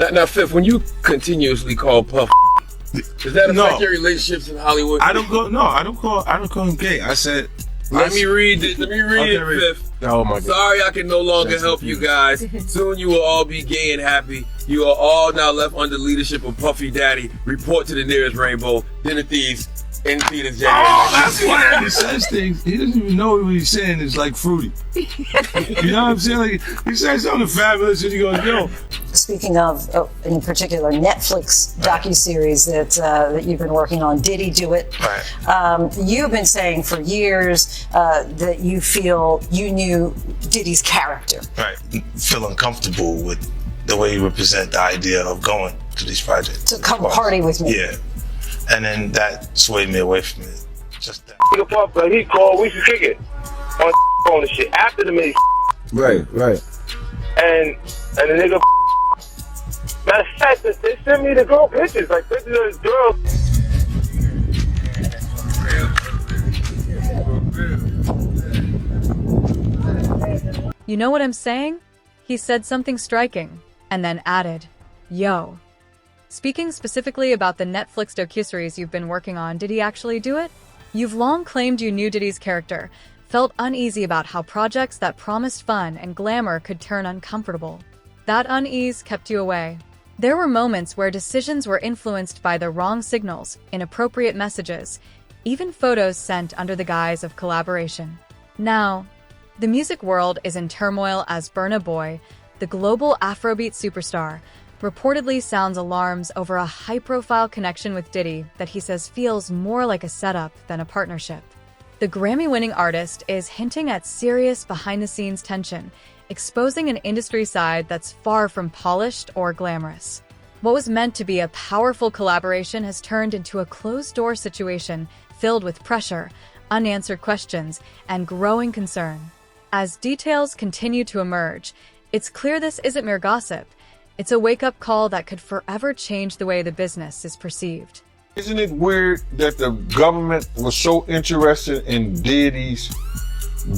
Now, Fifth, when you continuously call Puff, does that affect your relationships in Hollywood? I don't call him gay. I said. Let me read it, Fifth. Oh my God. Sorry, I can no longer help you guys. Soon you will all be gay and happy. You are all now left under the leadership of Puffy Daddy. Report to the nearest rainbow. Dinner Thieves in theaters January. Oh, that's why he says things. He doesn't even know what he's saying is like fruity. You know what I'm saying? Like, he says something fabulous and he goes, yo. Speaking of, in particular, Netflix docuseries that you've been working on, Diddy Do It. Right. You've been saying for years that you feel you knew Diddy's character. Right. Feel uncomfortable with the way you represent the idea of going to these projects. To come party with me. Yeah. And then that swayed me away from it. Just that. Nigga Puff, he called, we should kick it on phone and shit after the mini. Right. And the nigga, matter of fact, they sent me the girl pictures, like pictures of this girl. You know what I'm saying? He said something striking, and then added, yo. Speaking specifically about the Netflix docuseries you've been working on, did he actually do it? You've long claimed you knew Diddy's character, felt uneasy about how projects that promised fun and glamour could turn uncomfortable. That unease kept you away. There were moments where decisions were influenced by the wrong signals, inappropriate messages, even photos sent under the guise of collaboration. Now, the music world is in turmoil as Burna Boy, the global Afrobeat superstar, reportedly sounds alarms over a high-profile connection with Diddy that he says feels more like a setup than a partnership. The Grammy-winning artist is hinting at serious behind-the-scenes tension, exposing an industry side that's far from polished or glamorous. What was meant to be a powerful collaboration has turned into a closed-door situation filled with pressure, unanswered questions, and growing concern. As details continue to emerge, it's clear this isn't mere gossip. It's a wake-up call that could forever change the way the business is perceived. Isn't it weird that the government was so interested in Diddy's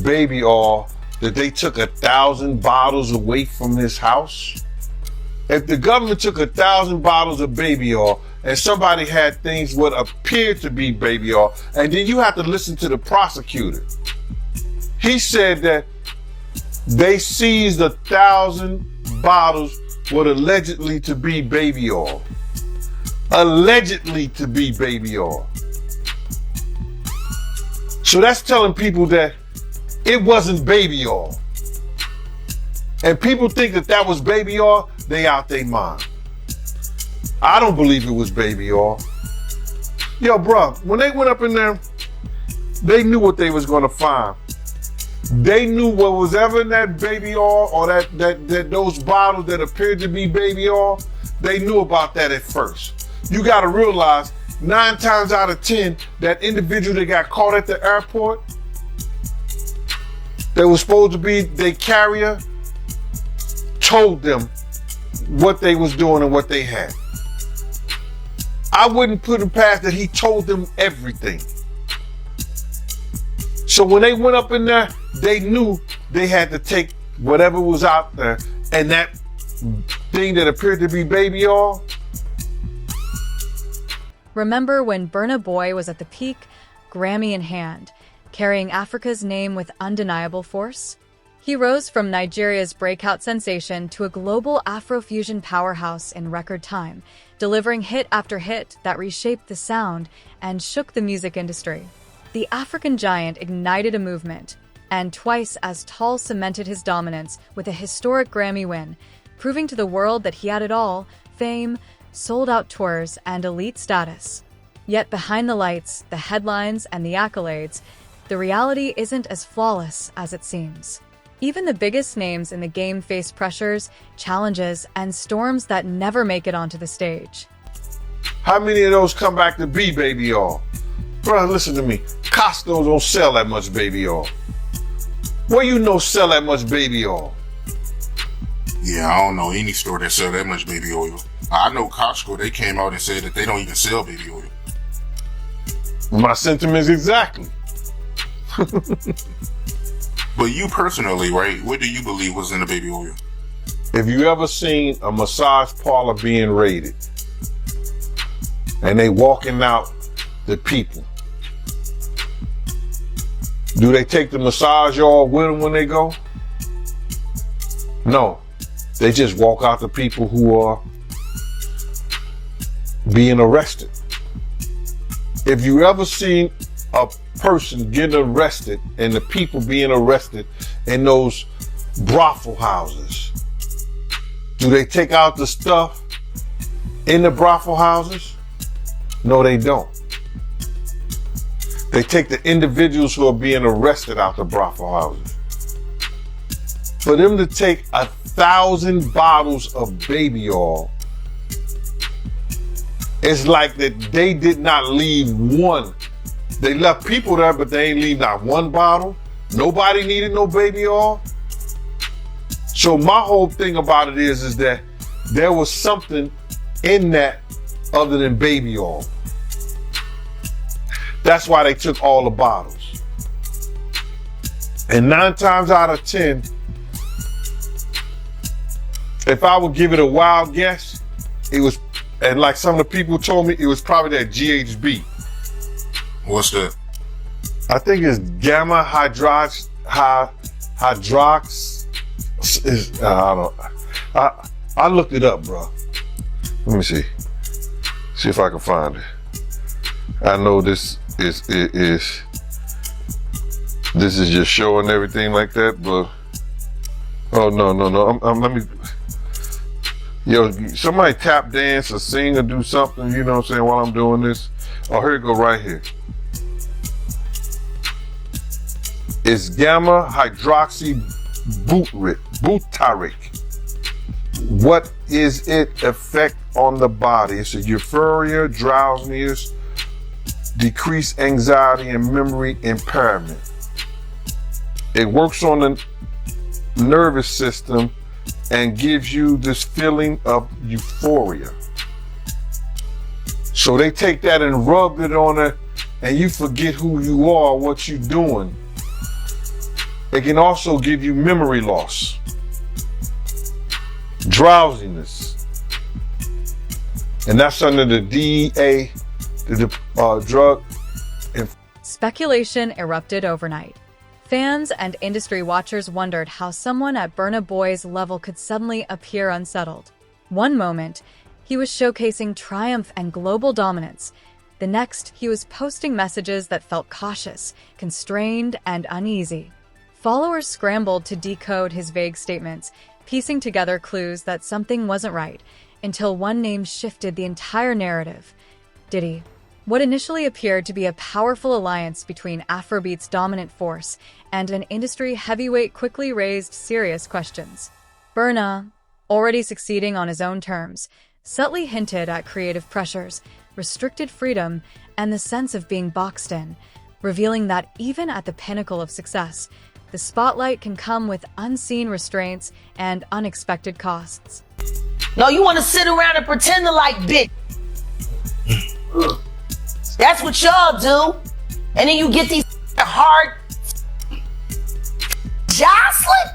baby oil that they took 1,000 bottles away from his house? If the government took 1,000 bottles of baby oil and somebody had things what appeared to be baby oil, and then you have to listen to the prosecutor. He said that they seized 1,000 bottles what allegedly to be baby oil. Allegedly to be baby oil. So that's telling people that it wasn't baby oil. And people think that that was baby oil, they out their mind. I don't believe it was baby oil. Yo, bro, when they went up in there, they knew what they was gonna find. They knew what was ever in that baby oil or that those bottles that appeared to be baby oil, they knew about that at first. You gotta realize 9 times out of 10, that individual that got caught at the airport, that was supposed to be their carrier, told them what they was doing and what they had. I wouldn't put it past that he told them everything. So when they went up in there, they knew they had to take whatever was out there, and that thing that appeared to be baby oil. Remember when Burna Boy was at the peak, Grammy in hand, carrying Africa's name with undeniable force? He rose from Nigeria's breakout sensation to a global Afrofusion powerhouse in record time, delivering hit after hit that reshaped the sound and shook the music industry. The African giant ignited a movement, and twice as tall cemented his dominance with a historic Grammy win, proving to the world that he had it all: fame, sold-out tours, and elite status. Yet behind the lights, the headlines, and the accolades, the reality isn't as flawless as it seems. Even the biggest names in the game face pressures, challenges, and storms that never make it onto the stage. How many of those come back to be baby oil? Bro, listen to me. Costco don't sell that much baby oil. Where you know sell that much baby oil? Yeah, I don't know any store that sell that much baby oil. I know Costco, they came out and said that they don't even sell baby oil. My sentiments exactly. But you personally, right, what do you believe was in the baby oil? If you ever seen a massage parlor being raided and they walking out the people, do they take the massage oil with them when they go? No, they just walk out the people who are being arrested. If you ever seen a person getting arrested and the people being arrested in those brothel houses, do they take out the stuff in the brothel houses? No, they don't. They take the individuals who are being arrested out the brothel houses. For them to take 1,000 bottles of baby oil, it's like that they did not leave one. They left people there, but they ain't leave not one bottle. Nobody needed no baby oil. So my whole thing about it is that there was something in that other than baby oil. That's why they took all the bottles. And 9 times out of 10, if I would give it a wild guess, it was, and like some of the people told me, it was probably that GHB. What's that? I think it's gamma hydrox. I looked it up, bro. Let me see. See if I can find it. I know this is just showing everything like that, but oh no. Let me. Yo, somebody tap dance or sing or do something, you know what I'm saying, while I'm doing this. Oh, here it go right here. It's gamma hydroxy butyric. What is its effect on the body? It's a euphoria, drowsiness, decreased anxiety, and memory impairment. It works on the nervous system and gives you this feeling of euphoria. So they take that and rub it on it, and you forget who you are, what you're doing. It can also give you memory loss, drowsiness, and that's under the DEA, the drug. Speculation erupted overnight. Fans and industry watchers wondered how someone at Burna Boy's level could suddenly appear unsettled. One moment, he was showcasing triumph and global dominance. The next, he was posting messages that felt cautious, constrained, and uneasy. Followers scrambled to decode his vague statements, piecing together clues that something wasn't right, until one name shifted the entire narrative: Diddy. What initially appeared to be a powerful alliance between Afrobeat's dominant force and an industry heavyweight quickly raised serious questions. Burna, already succeeding on his own terms, subtly hinted at creative pressures, restricted freedom, and the sense of being boxed in, revealing that even at the pinnacle of success, the spotlight can come with unseen restraints and unexpected costs. No, you want to sit around and pretend to like bitch. That's what y'all do. And then you get these hard jostling.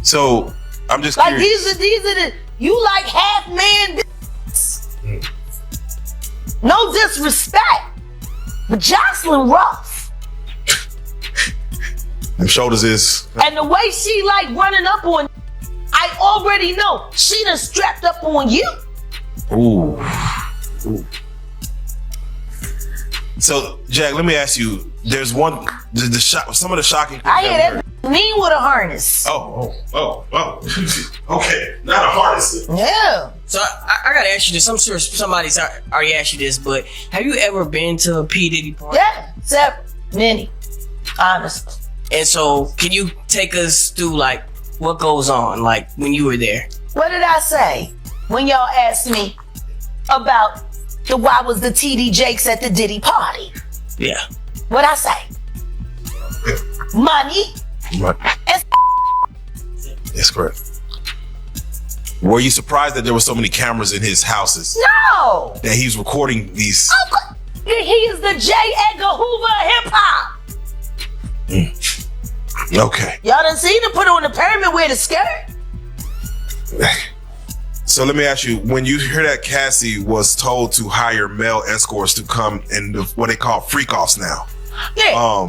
So I'm just like curious. these are the you like half man bitches. No disrespect, but jostling rough. Them shoulders is. And the way she like running up on, I already know she done strapped up on you. Ooh. So, Jack, let me ask you. There's some of the shocking things. I hear that mean with a harness. Oh. Okay, not a harness. Yeah. So I gotta ask you this. I'm sure somebody's already asked you this, but have you ever been to a P. Diddy party? Yeah, several, many, honestly. And so, can you take us through like what goes on, like when you were there? What did I say when y'all asked me about why was the TD Jakes at the Diddy party? Yeah. What'd I say? Money. And That's correct. Were you surprised that there were so many cameras in his houses? no. That he was recording these? He is the J. Edgar Hoover of hip hop. Okay. Y'all done seen her put on the pyramid wear the skirt. So let me ask you, when you hear that Cassie was told to hire male escorts to come in what they call freak offs now. Yeah.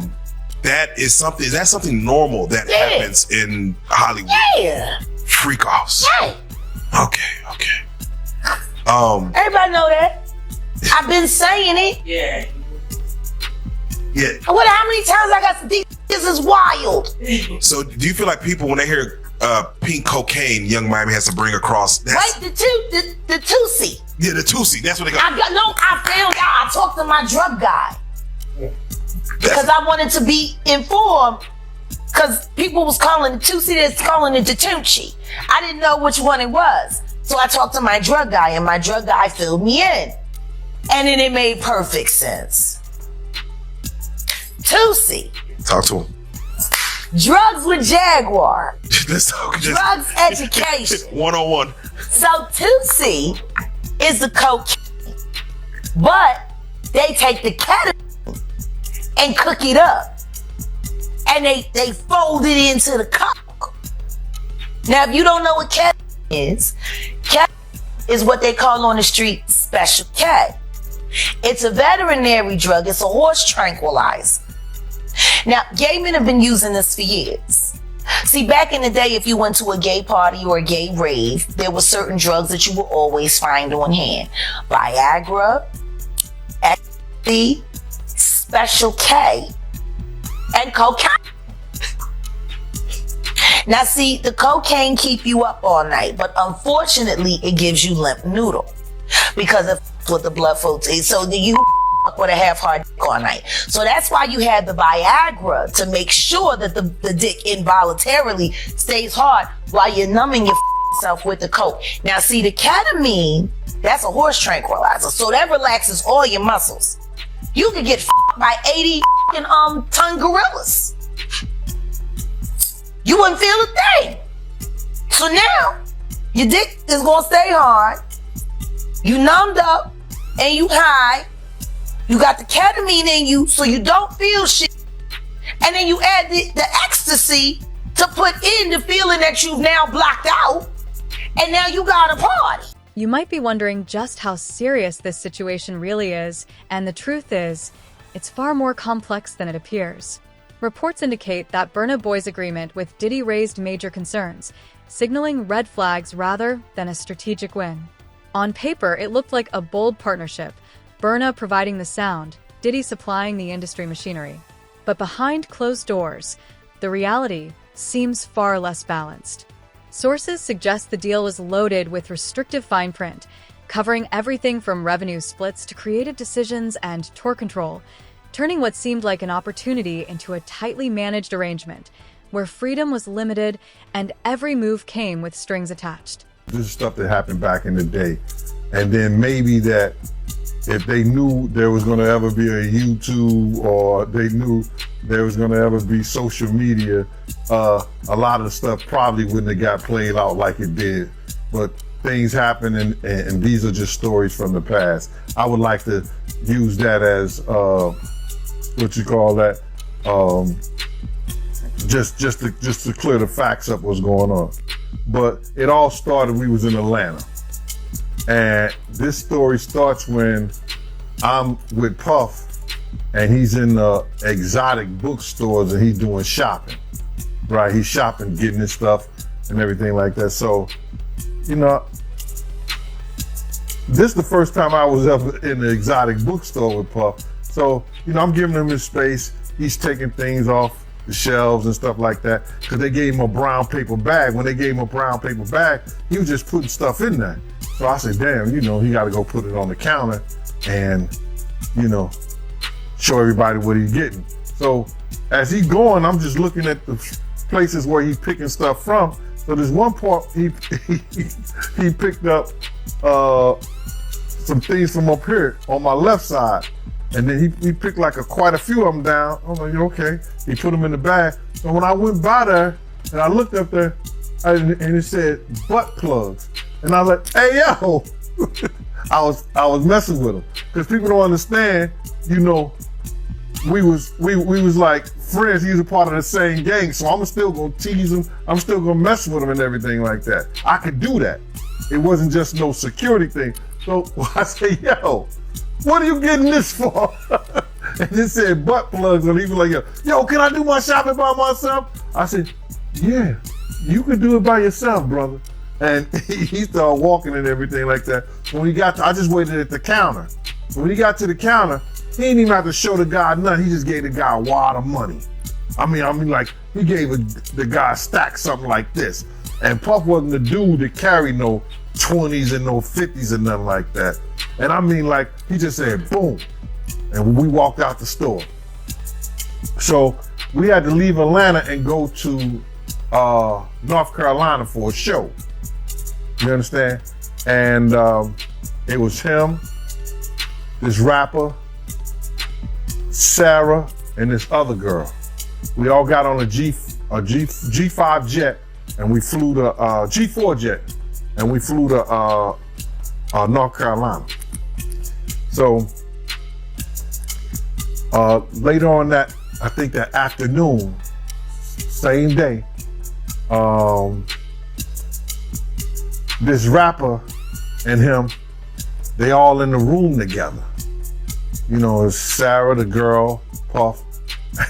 Is that something normal that happens in Hollywood? Yeah. Freak offs. Yeah. Okay. Everybody know that. I've been saying it. Yeah. Yeah. What? How many times I got to think this is wild? So do you feel like people, when they hear pink cocaine, Young Miami has to bring across? Wait, the Tusi. Yeah, the Tusi. That's what they got. I found out. I talked to my drug guy because I wanted to be informed. Because people was calling the Tusi, that's calling it the Tucci. I didn't know which one it was, so I talked to my drug guy, and my drug guy filled me in, and then it made perfect sense. Tusi. Talk to him. Drugs with Jaguar. Let's talk. Drugs education. 101. So Tusi is the cocaine, but they take the ketamine and cook it up, and they fold it into the coke. Now, if you don't know what ketamine is what they call on the street Special K. It's a veterinary drug. It's a horse tranquilizer. Now, gay men have been using this for years. See, back in the day, if you went to a gay party or a gay rave, there were certain drugs that you would always find on hand. Viagra, ecstasy, Special K, and cocaine. Now, see, the cocaine keep you up all night, but unfortunately, it gives you limp noodle because of what the blood flow is. So you with a half-hard dick all night. So that's why you have the Viagra, to make sure that the dick involuntarily stays hard while you're numbing yourself with the coke. Now, see, the ketamine, that's a horse tranquilizer, so that relaxes all your muscles. You could get by 80 ton gorillas. You wouldn't feel a thing. So now, your dick is gonna stay hard. You numbed up and you high. You got the ketamine in you, so you don't feel shit. And then you add the ecstasy to put in the feeling that you've now blocked out. And now you got a party. You might be wondering just how serious this situation really is, and the truth is, it's far more complex than it appears. Reports indicate that Burna Boy's agreement with Diddy raised major concerns, signaling red flags rather than a strategic win. On paper, it looked like a bold partnership, Burna providing the sound, Diddy supplying the industry machinery. But behind closed doors, the reality seems far less balanced. Sources suggest the deal was loaded with restrictive fine print, covering everything from revenue splits to creative decisions and tour control, turning what seemed like an opportunity into a tightly managed arrangement, where freedom was limited and every move came with strings attached. This is stuff that happened back in the day. And then maybe that if they knew there was going to ever be a YouTube, or they knew there was going to ever be social media, a lot of the stuff probably wouldn't have got played out like it did. But things happen, and these are just stories from the past. I would like to use that as, what you call that, just to clear the facts up what's going on. But it all started, we was in Atlanta. And this story starts when I'm with Puff, and he's in the exotic bookstores, and he's doing shopping, right? He's shopping, getting his stuff and everything like that. So, you know, this is the first time I was ever in the exotic bookstore with Puff. So, you know, I'm giving him his space. He's taking things off the shelves and stuff like that, because they gave him a brown paper bag. When they gave him a brown paper bag, he was just putting stuff in there. So I said, damn, you know, he got to go put it on the counter and, you know, show everybody what he's getting. So as he's going, I'm just looking at the places where he's picking stuff from. So there's one part he picked up some things from up here on my left side. And then he picked like quite a few of them down. I'm like, okay. He put them in the bag. So when I went by there and I looked up there, and it said butt plugs. And I was like, hey, yo. I was messing with him. Because people don't understand, you know, we was like friends. He was a part of the same gang, so I'm still gonna tease him. I'm still gonna mess with him and everything like that. I could do that. It wasn't just no security thing. So I say, yo, what are you getting this for? And it said butt plugs, and he was like, yo, can I do my shopping by myself? I said, yeah, you can do it by yourself, brother. And he started walking and everything like that. When we got to, I just waited at the counter. When he got to the counter, he didn't even have to show the guy nothing. He just gave the guy a wad of money. I mean, like, he gave the guy a stack, something like this. And Puff wasn't the dude that carried no 20s and no 50s and nothing like that. And I mean, like, he just said, boom. And we walked out the store. So we had to leave Atlanta and go to North Carolina for a show. You understand? And it was him, this rapper, Sarah, and this other girl. We all got on a G5 jet, and we flew to G4 jet, and we flew to North Carolina. So later on that, I think that afternoon, same day, this rapper and him, they all in the room together. You know, it's Sarah, the girl, Puff,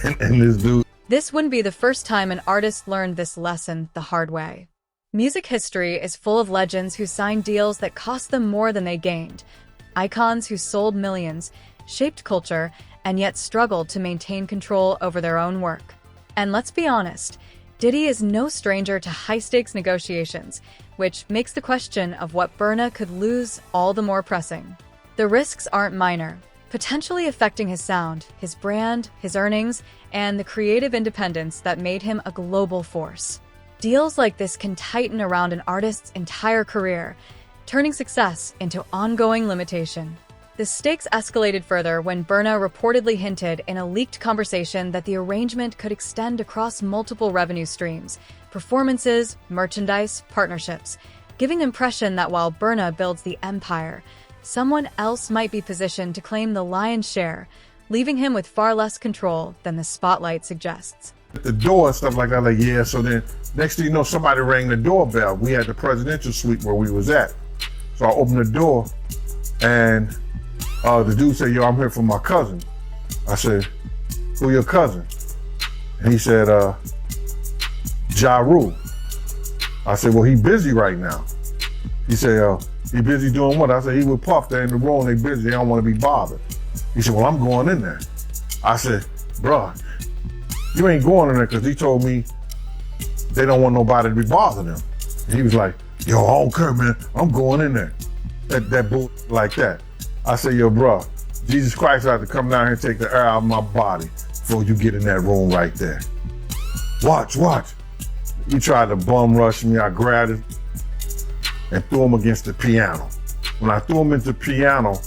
and this dude. This wouldn't be the first time an artist learned this lesson the hard way. Music history is full of legends who signed deals that cost them more than they gained, icons who sold millions, shaped culture, and yet struggled to maintain control over their own work. And let's be honest, Diddy is no stranger to high-stakes negotiations, which makes the question of what Burna could lose all the more pressing. The risks aren't minor, potentially affecting his sound, his brand, his earnings, and the creative independence that made him a global force. Deals like this can tighten around an artist's entire career, turning success into ongoing limitation. The stakes escalated further when Burna reportedly hinted in a leaked conversation that the arrangement could extend across multiple revenue streams, performances, merchandise, partnerships, giving the impression that while Burna builds the empire, someone else might be positioned to claim the lion's share, leaving him with far less control than the spotlight suggests. At the door and stuff like that, like, yeah, so then next thing you know, somebody rang the doorbell. We had the presidential suite where we was at. So I opened the door, and the dude said, yo, I'm here for my cousin. I said, who your cousin? And he said, Ja Rule. I said, well, he busy right now. He said, he busy doing what? I said, he with Puff, they're in the room, they busy, they don't want to be bothered. He said, well, I'm going in there. I said, bro, you ain't going in there, because he told me they don't want nobody to be bothering him. And he was like, yo, I don't care, man, I'm going in there. That bull like that. I said, yo, bro, Jesus Christ had to come down here and take the air out of my body before you get in that room right there. Watch. He tried to bum rush me. I grabbed him and threw him against the piano. When I threw him into the piano,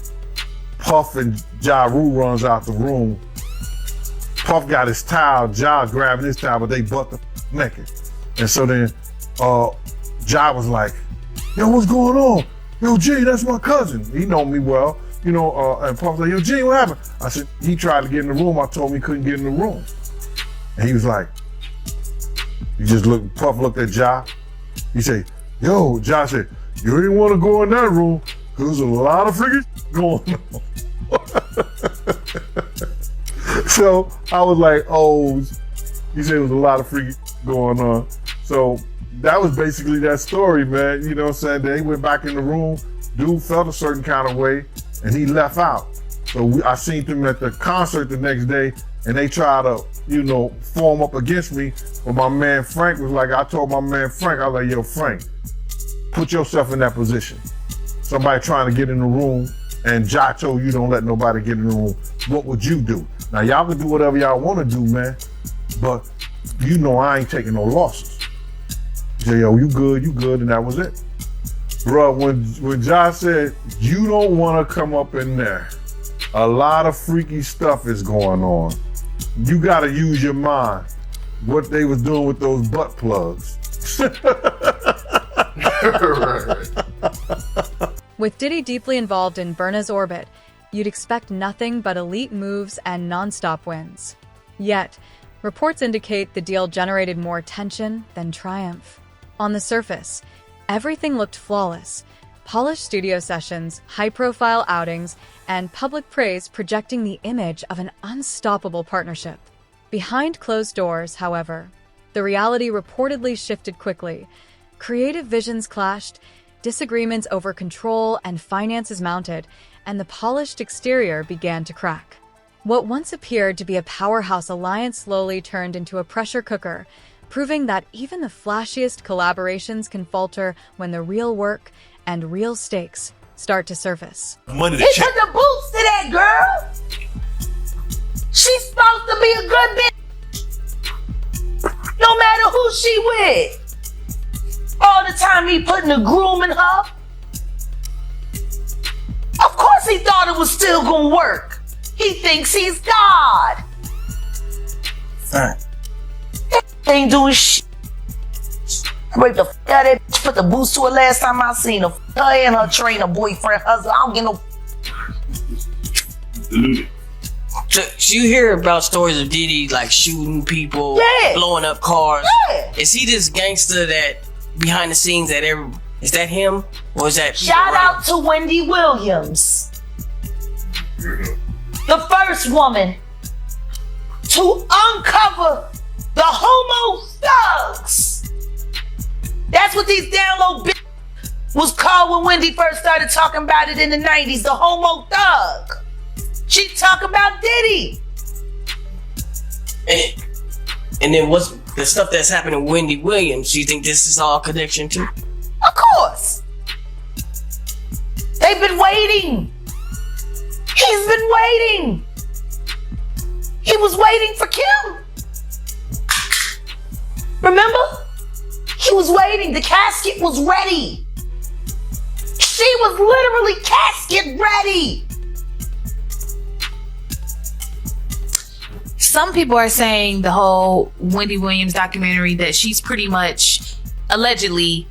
Puff and Ja Rule runs out the room. Puff got his towel, Ja grabbing his towel, but they butt the naked. And so then Ja was like, yo, what's going on? Yo, G, that's my cousin. He know me well, you know, and Puff was like, yo, G, what happened? I said, he tried to get in the room. I told him he couldn't get in the room. And he was like, Puff looked at Ja. He said, yo, Ja said, you didn't want to go in that room because there's a lot of freaking going on. So I was like, oh, he said it was a lot of freaking going on. So that was basically that story, man. You know what I'm saying? They went back in the room, dude felt a certain kind of way, and he left out. So I seen them at the concert the next day, and they tried to, you know, form up against me. But my man Frank was like, I told my man Frank, I was like, yo, Frank, put yourself in that position. Somebody trying to get in the room, and Ja told you don't let nobody get in the room. What would you do? Now, y'all can do whatever y'all want to do, man, but you know I ain't taking no losses. He said, yo, you good, and that was it. Bro, when Ja said, you don't want to come up in there, a lot of freaky stuff is going on. You got to use your mind. What they was doing with those butt plugs. With Diddy deeply involved in Burna's orbit, you'd expect nothing but elite moves and non-stop wins. Yet, reports indicate the deal generated more tension than triumph. On the surface, everything looked flawless. Polished studio sessions, high-profile outings, and public praise projecting the image of an unstoppable partnership. Behind closed doors, however, the reality reportedly shifted quickly. Creative visions clashed, disagreements over control and finances mounted, and the polished exterior began to crack. What once appeared to be a powerhouse alliance slowly turned into a pressure cooker, proving that even the flashiest collaborations can falter when the real work and real stakes start to surface. He put the boots to that girl. She's supposed to be a good bitch, no matter who she with. All the time he putting a groom in her. Of course he thought it was still gonna work. He thinks he's God. Ain't doing shit. I raped the f*** out of that bitch, put the boots to her last time I seen her. Her and her trainer, boyfriend, husband. I don't get no. So you hear about stories of Diddy like shooting people, blowing up cars. Yeah. Is he this gangster that behind the scenes that is that him or is that Shout out to Wendy Williams, the first woman to uncover the homo thugs. That's what these down low bitches was called when Wendy first started talking about it in the 90s, the homo thug. She talk about Diddy. And then what's the stuff that's happening to Wendy Williams? Do you think this is all connection to? Of course. They've been waiting. He's been waiting. He was waiting for Kim. Remember? He was waiting. The casket was ready. She was literally casket ready. Some people are saying the whole Wendy Williams documentary that she's pretty much allegedly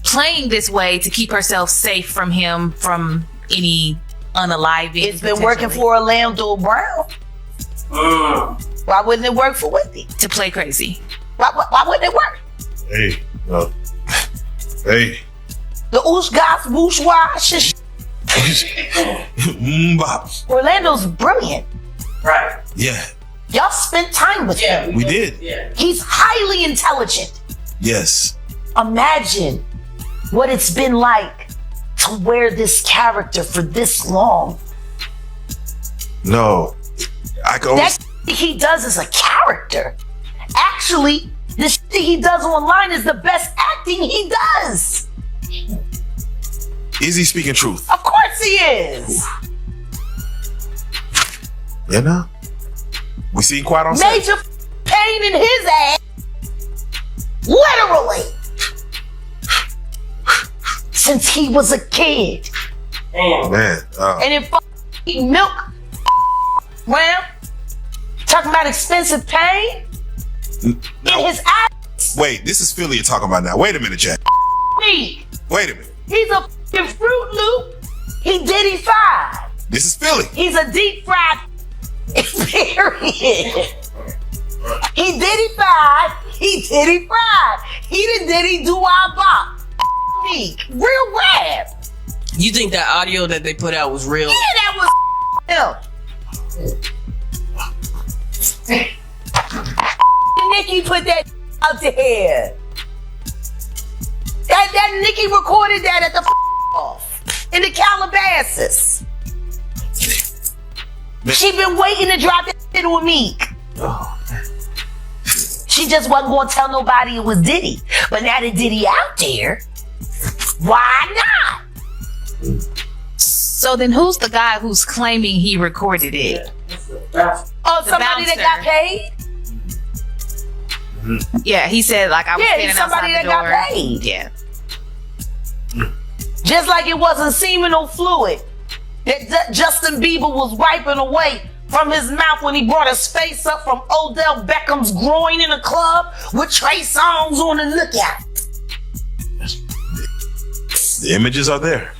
playing this way to keep herself safe from him, from any unaliving. It's been working for Orlando Brown. Why wouldn't it work for Wendy? To play crazy. Why wouldn't it work? Hey, hey. The oosh gosh whoosh wash. Orlando's brilliant. Right. Yeah. Y'all spent time with him. We did. Yeah. He's highly intelligent. Yes. Imagine what it's been like to wear this character for this long. No. I can only... That he does is a character. Actually, the shit he does online is the best acting he does. Is he speaking truth? Of course he is. You know? We seen Quiet on set. Major pain in his ass. Literally. Since he was a kid. Man. And if eating milk, well, talking about expensive pain in his eyes. Wait, this is Philly you're talking about now. Wait a minute, Jack. Me. Wait a minute. He's a f***ing Fruit Loop. He Diddy fried. This is Philly. He's a deep fried period. He Diddy fried. He Diddy fried. He the Diddy do our bop. Me. Real rap. You think that audio that they put out was real? Yeah, that was him. Nicki put that out there. That Nicki recorded that at the off in the Calabasas. She been waiting to drop that shit with Meek. She just wasn't gonna tell nobody it was Diddy. But now that Diddy out there, why not? So then who's the guy who's claiming he recorded it? Oh, somebody that got paid? Yeah, he said like I was standing somebody outside the that door. got paid. Yeah. Just like it wasn't seminal fluid that Justin Bieber was wiping away from his mouth when he brought his face up from Odell Beckham's groin in a club with Trey Songz on the lookout. The images are there.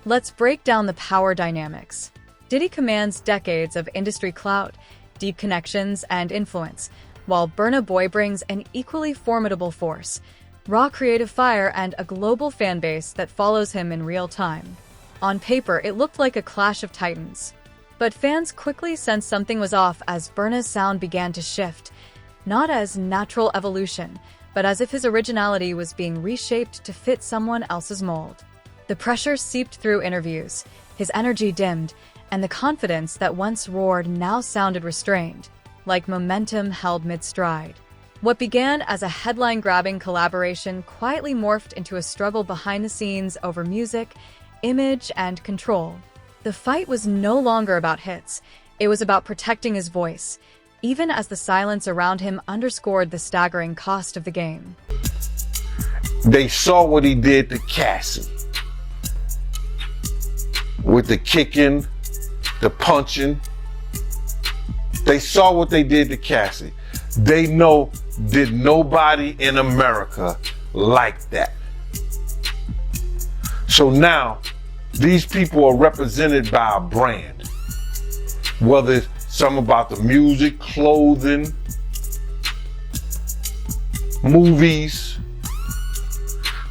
Let's break down the power dynamics. Diddy commands decades of industry clout, deep connections, and influence, while Burna Boy brings an equally formidable force, raw creative fire, and a global fan base that follows him in real time. On paper, it looked like a clash of titans. But fans quickly sensed something was off as Burna's sound began to shift, not as natural evolution, but as if his originality was being reshaped to fit someone else's mold. The pressure seeped through interviews, his energy dimmed, and the confidence that once roared now sounded restrained, like momentum held mid-stride. What began as a headline-grabbing collaboration quietly morphed into a struggle behind the scenes over music, image, and control. The fight was no longer about hits, it was about protecting his voice, even as the silence around him underscored the staggering cost of the game. They saw what he did to Cassie. With the kicking, the punching. They saw what they did to Cassie. They know did nobody in America like that. So now, these people are represented by a brand. Whether it's something about the music, clothing, movies.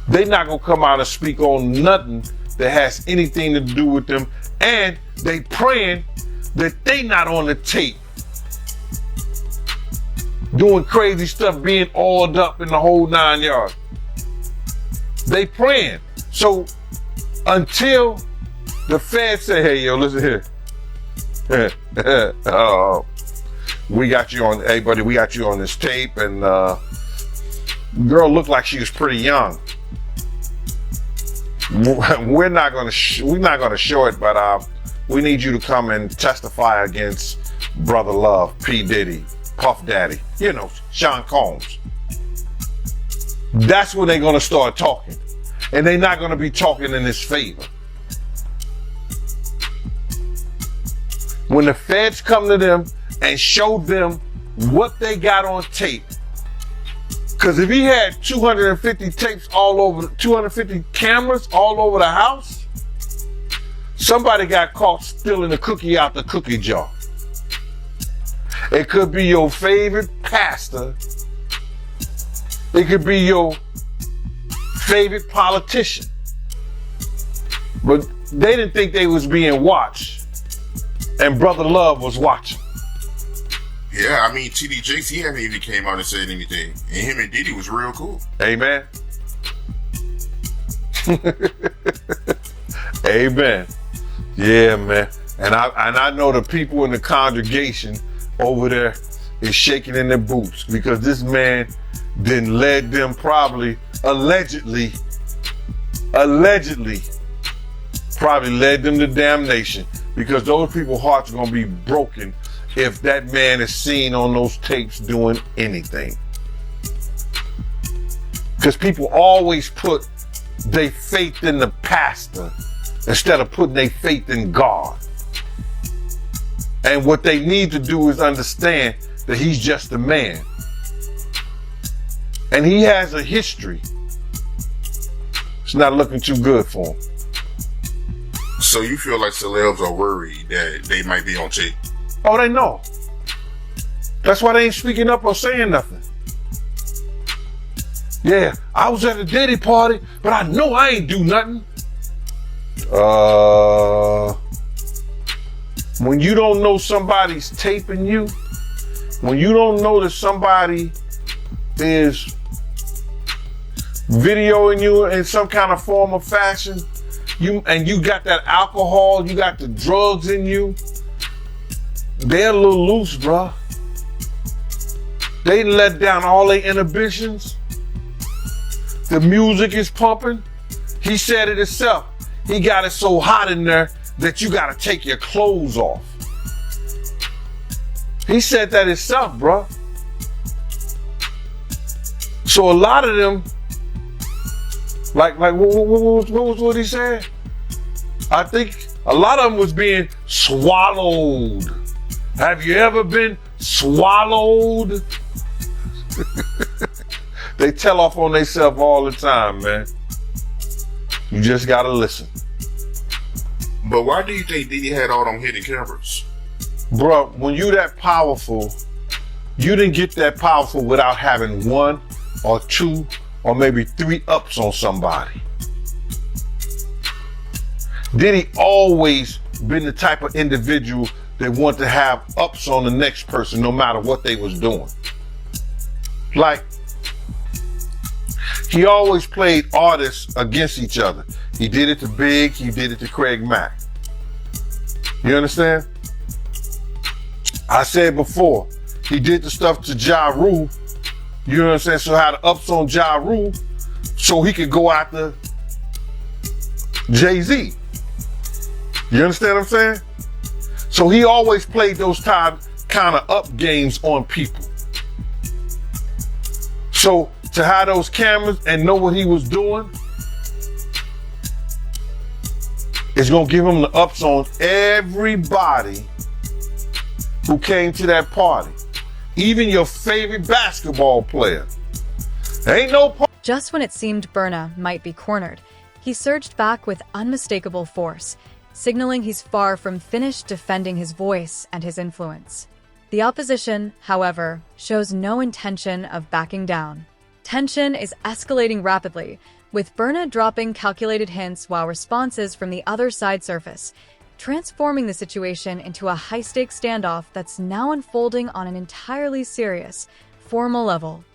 They're not gonna come out and speak on nothing that has anything to do with them. And they praying that they not on the tape doing crazy stuff, being oiled up in the whole 9 yards. They praying. So until the feds say, hey, yo, listen here. We got you on, hey buddy, we got you on this tape, and girl looked like she was pretty young. We're not gonna show it, but we need you to come and testify against Brother Love, P. Diddy, Puff Daddy, you know, Sean Combs. That's when they're gonna start talking. And they're not gonna be talking in his favor. When the feds come to them and show them what they got on tape, because if he had 250 tapes all over, 250 cameras all over the house, somebody got caught stealing a cookie out the cookie jar. It could be your favorite pastor. It could be your favorite politician. But they didn't think they was being watched. And Brother Love was watching. Yeah, I mean, TD Jakes, he haven't even came out and said anything. And him and Diddy was real cool. Amen. Amen. Yeah, man. And I know the people in the congregation over there is shaking in their boots because this man then led them probably, allegedly, probably led them to damnation, because those people's hearts are going to be broken if that man is seen on those tapes doing anything. Because people always put their faith in the pastor instead of putting their faith in God. And what they need to do is understand that he's just a man. And he has a history. It's not looking too good for him. So you feel like celebs are worried that they might be on tape? Oh, they know. That's why they ain't speaking up or saying nothing. Yeah, I was at a Diddy party, but I know I ain't do nothing. When you don't know somebody's taping you, when you don't know that somebody is videoing you in some kind of form or fashion, you got that alcohol, you got the drugs in you, they're a little loose, bruh. They let down all their inhibitions. The music is pumping. He said it himself. He got it so hot in there that you gotta take your clothes off. He said that himself, bruh. So a lot of them, like what he said? I think a lot of them was being swallowed. Have you ever been swallowed? They tell off on themselves all the time, man. You just gotta listen. But why do you think Diddy had all them hidden cameras? Bro, when you that powerful, you didn't get that powerful without having 1 or 2 or maybe 3 ups on somebody. Diddy always been the type of individual that want to have ups on the next person no matter what they was doing. Like, he always played artists against each other. He did it to Big, he did it to Craig Mack. You understand? I said before, he did the stuff to Ja Rule, you know what I'm saying? So had the ups on Ja Rule so he could go after Jay-Z. You understand what I'm saying? So he always played those kind of up games on people. So to have those cameras and know what he was doing, it's gonna give him the ups on everybody who came to that party. Even your favorite basketball player. Ain't no Just when it seemed Burna might be cornered, he surged back with unmistakable force, signaling he's far from finished defending his voice and his influence. The opposition, however, shows no intention of backing down. Tension is escalating rapidly, with Burna dropping calculated hints while responses from the other side surface, transforming the situation into a high-stakes standoff that's now unfolding on an entirely serious, formal level.